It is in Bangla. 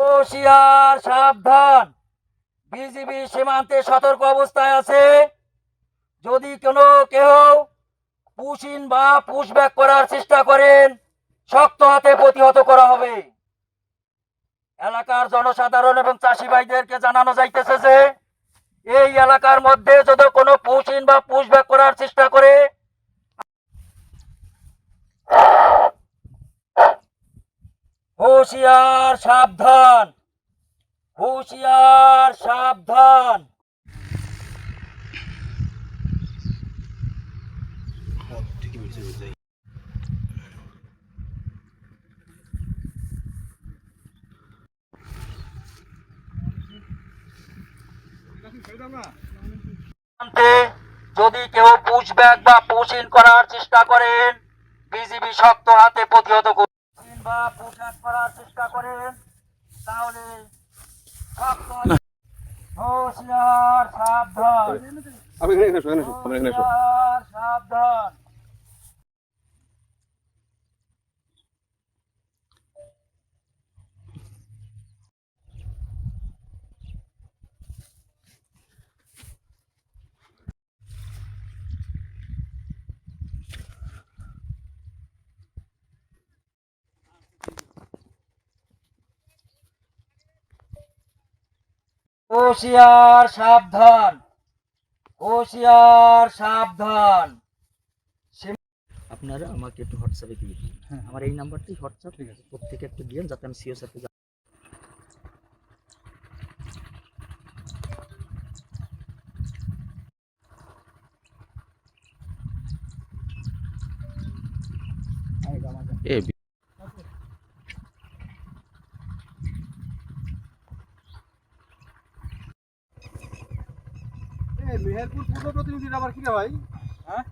হুঁশিয়ার সাবধান, বিজিবি সীমান্তে সতর্ক অবস্থায় আছে। যদি কেউ পুশিন বা পুশব্যাক করার চেষ্টা করেন, শক্ত হাতে প্রতিহত করা হবে। এলাকার জনসাধারণ এবং চাষি ভাইদেরকে জানানো যাইতেছে যে এই এলাকার মধ্যে যদি কোনো পুশিন বা পুশব্যাক করার চেষ্টা করে, হুঁশিয়ার সাবধান, হুঁশিয়ার সাবধান। যদি কেউ পুশব্যাক বা পুশিন করার চেষ্টা করেন, বিজিবি শক্ত হাতে প্রতিহত করবেন। বা পুশব্যাক করার চেষ্টা করেন তাহলে শক্ত হাতে। হুঁশিয়ার সাবধান, হুঁশিয়ার সাবধান। হুঁশিয়ার সাবধান, হুঁশিয়ার সাবধান। আপনারা আমাকে একটু হোয়াটসঅ্যাপে দিয়ে দিন। আমার এই নাম্বারটি হোয়াটসঅ্যাপ প্রত্যেকে একটু দিন যাতে আমি সিও স্যারকে মেহেরপুর পূর্ব প্রতিনিধির আবার কি রে ভাই? হ্যাঁ